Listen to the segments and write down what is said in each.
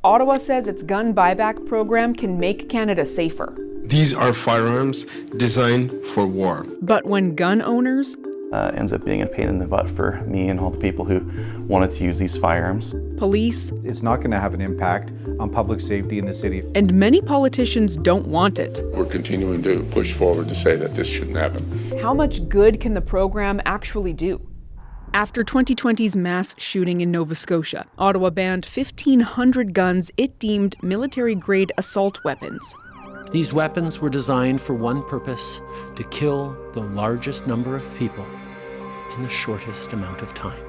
Ottawa says its gun buyback program can make Canada safer. These are firearms designed for war. But when gun owners ends up being a pain in the butt for me and all the people who wanted to use these firearms. Police. It's not going to have an impact on public safety in the city. And many politicians don't want it. We're continuing to push forward to say that this shouldn't happen. How much good can the program actually do? After 2020's mass shooting in Nova Scotia, Ottawa banned 1,500 guns it deemed military-grade assault weapons. These weapons were designed for one purpose: to kill the largest number of people in the shortest amount of time.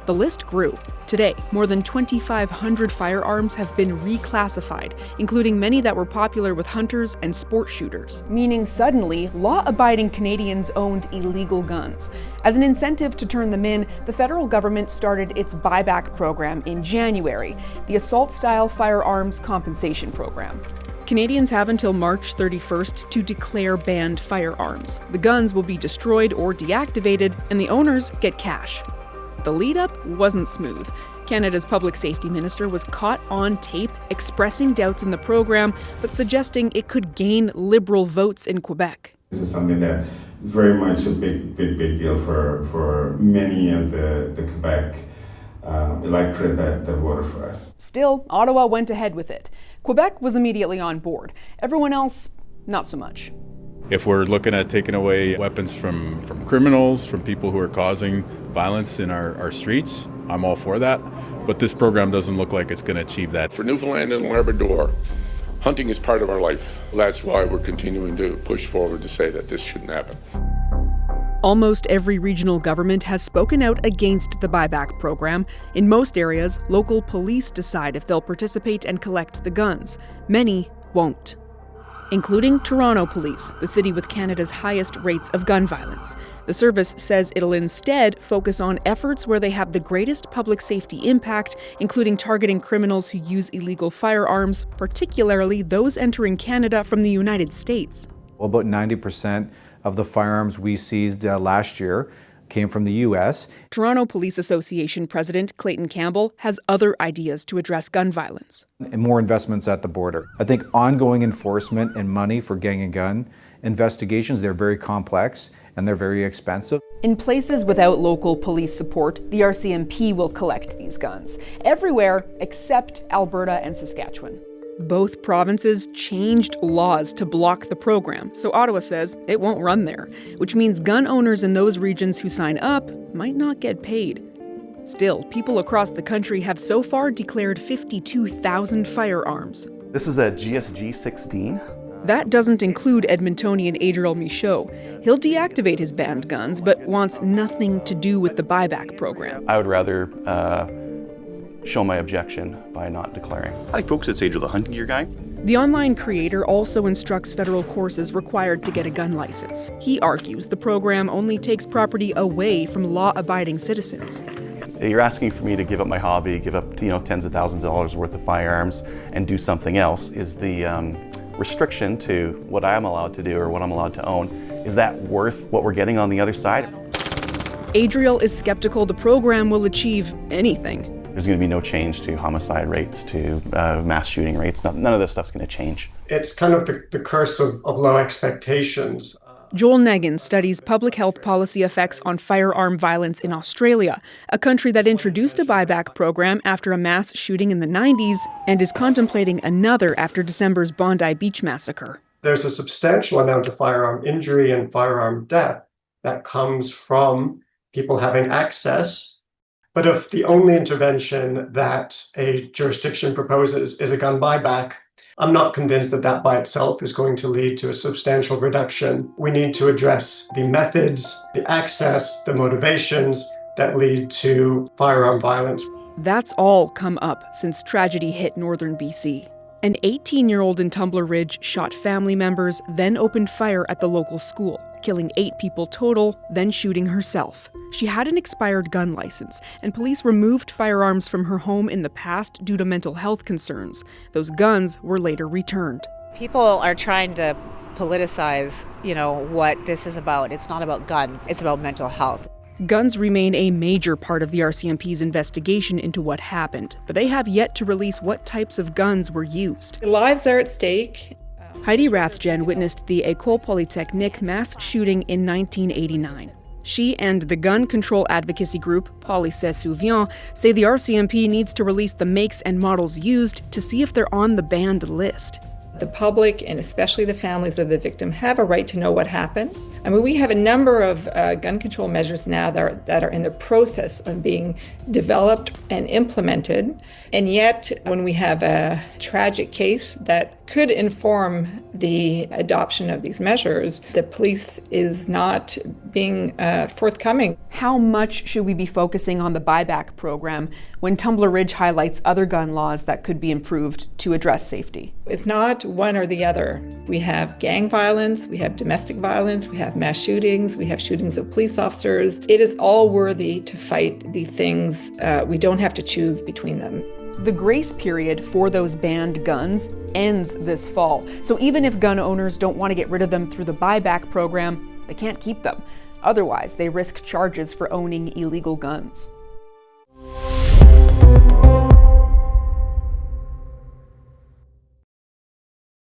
The list grew. Today, more than 2,500 firearms have been reclassified, including many that were popular with hunters and sport shooters, meaning suddenly law-abiding Canadians owned illegal guns. As an incentive to turn them in, the federal government started its buyback program in January, the assault-style firearms compensation program. Canadians have until March 31st to declare banned firearms. The guns will be destroyed or deactivated, and the owners get cash. The lead-up wasn't smooth. Canada's public safety minister was caught on tape expressing doubts in the program, but suggesting it could gain Liberal votes in Quebec. This is something that very much a big deal for many of the Quebec electorate that voted for us. Still, Ottawa went ahead with it. Quebec was immediately on board. Everyone else, not so much. If we're looking at taking away weapons from criminals, from people who are causing violence in our streets, I'm all for that. But this program doesn't look like it's going to achieve that. For Newfoundland and Labrador, hunting is part of our life. That's why we're continuing to push forward to say that this shouldn't happen. Almost every regional government has spoken out against the buyback program. In most areas, local police decide if they'll participate and collect the guns. Many won't, including Toronto Police, the city with Canada's highest rates of gun violence. The service says it'll instead focus on efforts where they have the greatest public safety impact, including targeting criminals who use illegal firearms, particularly those entering Canada from the United States. Well, about 90% of the firearms we seized last year came from the U.S. Toronto Police Association President Clayton Campbell has other ideas to address gun violence. And more investments at the border. I think ongoing enforcement and money for gang and gun investigations, they're very complex and they're very expensive. In places without local police support, the RCMP will collect these guns. Everywhere except Alberta and Saskatchewan. Both provinces changed laws to block the program, so Ottawa says it won't run there, which means gun owners in those regions who sign up might not get paid. Still, people across the country have so far declared 52,000 firearms. This is a GSG 16. That doesn't include Edmontonian Adriel Michaud. He'll deactivate his banned guns, but wants nothing to do with the buyback program. I would rather show my objection by not declaring. Hi folks, it's Adriel, the hunting gear guy. The online creator also instructs federal courses required to get a gun license. He argues the program only takes property away from law-abiding citizens. You're asking for me to give up my hobby, give up tens of thousands of dollars worth of firearms and do something else. Is the restriction to what I'm allowed to do or what I'm allowed to own, is that worth what we're getting on the other side? Adriel is skeptical the program will achieve anything. There's going to be no change to homicide rates, to mass shooting rates. None of this stuff's going to change. It's kind of the curse of low expectations. Joel Negan studies public health policy effects on firearm violence in Australia, a country that introduced a buyback program after a mass shooting in the 90s and is contemplating another after December's Bondi Beach massacre. There's a substantial amount of firearm injury and firearm death that comes from people having access. But if the only intervention that a jurisdiction proposes is a gun buyback, I'm not convinced that by itself is going to lead to a substantial reduction. We need to address the methods, the access, the motivations that lead to firearm violence. That's all come up since tragedy hit northern BC. An 18-year-old in Tumbler Ridge shot family members, then opened fire at the local school, killing 8 people total, then shooting herself. She had an expired gun license, and police removed firearms from her home in the past due to mental health concerns. Those guns were later returned. People are trying to politicize, what this is about. It's not about guns, it's about mental health. Guns remain a major part of the RCMP's investigation into what happened, but they have yet to release what types of guns were used. Lives are at stake. Heidi Rathjen witnessed the École Polytechnique mass shooting in 1989. She and the gun control advocacy group Police Souvient say the RCMP needs to release the makes and models used to see if they're on the banned list. The public, and especially the families of the victim, have a right to know what happened. I mean, we have a number of gun control measures now that are in the process of being developed and implemented. And yet, when we have a tragic case that could inform the adoption of these measures, the police is not being forthcoming. How much should we be focusing on the buyback program when Tumbler Ridge highlights other gun laws that could be improved to address safety? It's not one or the other. We have gang violence, we have domestic violence, we have mass shootings, we have shootings of police officers. It is all worthy to fight these things. We don't have to choose between them. The grace period for those banned guns ends this fall. So even if gun owners don't want to get rid of them through the buyback program, they can't keep them. Otherwise, they risk charges for owning illegal guns.